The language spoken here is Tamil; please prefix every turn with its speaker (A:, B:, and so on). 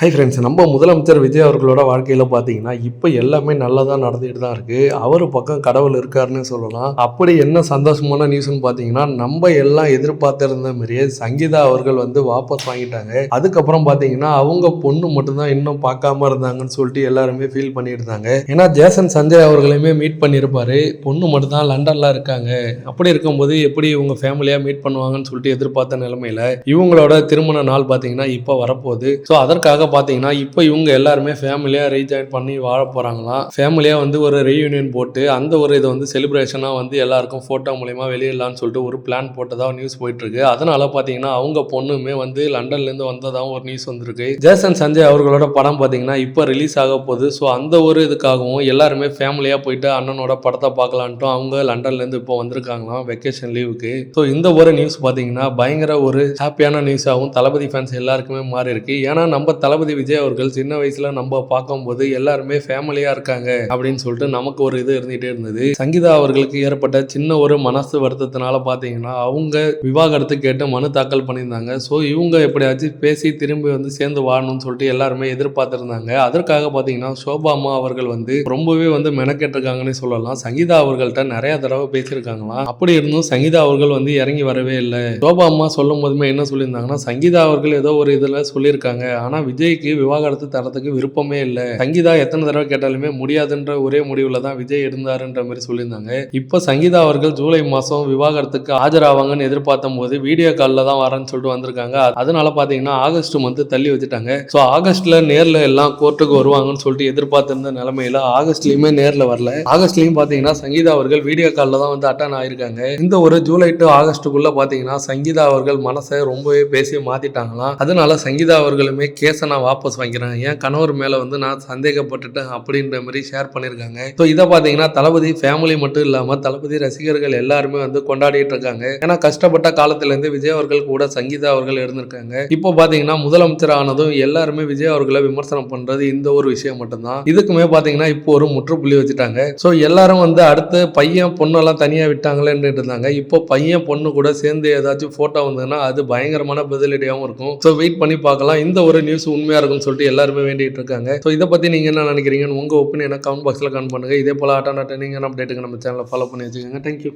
A: ஹை ஃப்ரெண்ட்ஸ், நம்ம முதலமைச்சர் விஜய் அவர்களோட வாழ்க்கையில பார்த்தீங்கன்னா, இப்ப எல்லாமே நல்லதா நடந்துட்டு தான் இருக்கு. அவரு பக்கம் கடவுள் இருக்காருன்னே சொல்லலாம். அப்படி என்ன சந்தோஷமான நியூஸ்ன்னு பார்த்தீங்கன்னா, நம்ம எல்லாம் எதிர்பார்த்திருந்த மாரியே சங்கீதா அவர்கள் வந்து வாபஸ் வாங்கிட்டாங்க. அதுக்கப்புறம் பார்த்தீங்கன்னா, அவங்க பொண்ணு மட்டும் தான் இன்னும் பார்க்காம இருந்தாங்கன்னு சொல்லிட்டு எல்லாருமே ஃபீல் பண்ணியிருந்தாங்க. ஏன்னா ஜேசன் சஞ்சய் அவர்களையுமே மீட் பண்ணியிருப்பாரு. பொண்ணு மட்டும் தான் லண்டன்ல இருக்காங்க. அப்படி இருக்கும்போது எப்படி இவங்க ஃபேமிலியா மீட் பண்ணுவாங்கன்னு சொல்லிட்டு எதிர்பார்த்த நிலைமையில, இவங்களோட திருமண நாள் பார்த்தீங்கன்னா, இப்ப வரப்போகுது. ஸோ அதற்காக பார்த்தீங்கன்னா இப்போ இவங்க எல்லாருமே ஃபேமிலியாக ரீஜாயின் பண்ணி வாழ போகிறாங்களாம். ஃபேமிலியாக வந்து ஒரு ரீயூனியன் போட்டு அந்த ஒரு இதை வந்து செலிப்ரேஷனாக வந்து எல்லாருக்கும் ஃபோட்டோ மூலயமா வெளியிடலான்னு சொல்லிட்டு ஒரு பிளான் போட்டதாக நியூஸ் போயிட்டுருக்கு. அதனால பார்த்தீங்கன்னா அவங்க பொண்ணுமே வந்து லண்டன்லேருந்து வந்ததாகவும் ஒரு நியூஸ் வந்திருக்கு. ஜேசன் சஞ்சய் அவர்களோட படம் பார்த்தீங்கன்னா இப்போ ரிலீஸ் ஆக போகுது. ஸோ அந்த ஒரு இதுக்காகவும் எல்லாருமே ஃபேமிலியாக போயிட்டு அண்ணனோட படத்தை பார்க்கலான்ட்டும் அவங்க லண்டன்லேருந்து இப்போ வந்திருக்காங்களாம் வெக்கேஷன் லீவுக்கு. ஸோ இந்த ஒரு நியூஸ் பார்த்தீங்கன்னா பயங்கர ஒரு ஹாப்பியான நியூஸாகவும் தளபதி ஃபேன்ஸ் எல்லாருக்குமே மாறி இருக்கு. ஏன்னா நம்ம தளபதி விஜய் அவர்கள் சின்ன வயசுல நம்ம பார்க்கும்போது எல்லாருமே ஃபேமிலியா இருக்காங்க அப்படின்னு சொல்லிட்டு நமக்கு ஒரு இது இருந்துகிட்டே இருந்தது. சங்கீதா அவர்களுக்கு ஏற்பட்ட சின்ன ஒரு மனசு வருத்தத்தினால பாத்தீங்கன்னா அவங்க விவாகரத்து கேட்டு மனு தாக்கல் பண்ணியிருந்தாங்க. ஸோ இவங்க எப்படியாச்சும் பேசி திரும்பி வந்து சேர்ந்து வாழணும்னு சொல்லிட்டு எல்லாருமே எதிர்பார்த்திருந்தாங்க. அதற்காக பாத்தீங்கன்னா சோபா அம்மா அவர்கள் வந்து ரொம்பவே வந்து மெனக்கெட்டிருக்காங்கன்னு சொல்லலாம். சங்கீதா அவர்கள்ட்ட நிறைய தடவை பேசியிருக்காங்களாம். அப்படி இருந்தும் சங்கீதா அவர்கள் வந்து இறங்கி வரவே இல்லை. சோபா அம்மா சொல்லும் போதுமே என்ன சொல்லியிருந்தாங்கன்னா, சங்கீதா அவர்கள் ஏதோ ஒரு இதுல சொல்லியிருக்காங்க, ஆனா விஜய்க்கு விவாகரத்து தரத்துக்கு விருப்பமே இல்லை. சங்கீதா எத்தனை தடவை கேட்டாலுமே முடியாதுன்ற ஒரே முடிவுல தான் விஜய் இருந்தாருன்ற மாதிரி சொல்லியிருந்தாங்க. இப்போ சங்கீதா அவர்கள் ஜூலை மாசம் விவாகரத்துக்கு ஆஜராவாங்கன்னு எதிர்பார்த்த போது வீடியோ கால்ல தான் வரேன்னு சொல்லிட்டு வந்திருக்காங்க. அதனால பாத்தீங்கன்னா ஆகஸ்ட் மந்த் தள்ளி வச்சுட்டாங்க. ஸோ ஆகஸ்ட்ல நேர்ல எல்லாம் கோர்ட்டுக்கு வருவாங்கன்னு சொல்லிட்டு எதிர்பார்த்திருந்த நிலைமையில ஆகஸ்ட்லயுமே நேர்ல வரல. ஆகஸ்ட்லயும் பாத்தீங்கன்னா சங்கீதா அவர்கள் வீடியோ கால்ல தான் வந்து அட்டன் ஆயிருக்காங்க. இந்த ஒரு ஜூலை டு ஆகஸ்டுக்குள்ள பாத்தீங்கன்னா சங்கீதா அவர்கள் மனசை ரொம்பவே பேசி மாத்திட்டாங்களாம். அதனால சங்கீதா அவர்களுமே கேஸை நான் வாபஸ் வாங்கிக்கிறேன், என் கணவர் மேல வந்து நான் சந்தேகப்பட்டுட்டேன் அப்படின்ற மாதிரி ஷேர் பண்ணியிருக்காங்க. ஸோ இதை பார்த்தீங்கன்னா தளபதி ஃபேமிலி மட்டும் இல்லாமல் தளபதி ரசிகர்கள் எல்லாருமே வந்து கொண்டாடிட்டு இருக்காங்க. ஏன்னா கஷ்டப்பட்ட காலத்திலேருந்து விஜய் அவர்கள் கூட சங்கீதா அவர்கள் இருந்திருக்காங்க. இப்போ பார்த்தீங்கன்னா முதலமைச்சர் ஆனதும் எல்லாருமே விஜய் அவர்களை விமர்சனம் பண்றது இந்த ஒரு விஷயம் மட்டும்தான். இதுக்குமே பார்த்தீங்கன்னா இப்போ ஒரு முற்றுப்புள்ளி வச்சுட்டாங்க. ஸோ எல்லாரும் வந்து அடுத்து பையன் பொண்ணெல்லாம் தனியாக விட்டாங்களேன்னு இருந்தாங்க. இப்போ பையன் பொண்ணு கூட சேர்ந்து ஏதாச்சும் போட்டோ வந்ததுன்னா அது பயங்கரமான பதிலடியாகவும் இருக்கும். ஸோ வெயிட் பண்ணி பார்க்கலாம். இந்த ஒரு நியூஸ் உண்மையா இருக்கும்னு சொல்லிட்டு எல்லாருமே வேண்டிட்டு இருக்காங்க. ஸோ இதை பத்தி நீங்க என்ன நினைக்கிறீங்கன்னு உங்க ஒப்பீனியனை கமெண்ட் பாக்ஸ்ல கமெண்ட் பண்ணுங்க. இதே போல ஆட்டான ட்ரெண்டிங்கான அப்டேட்டுக்கு நம்ம சேனலை ஃபாலோ பண்ணி வச்சுக்கோங்க. தேங்க்யூ.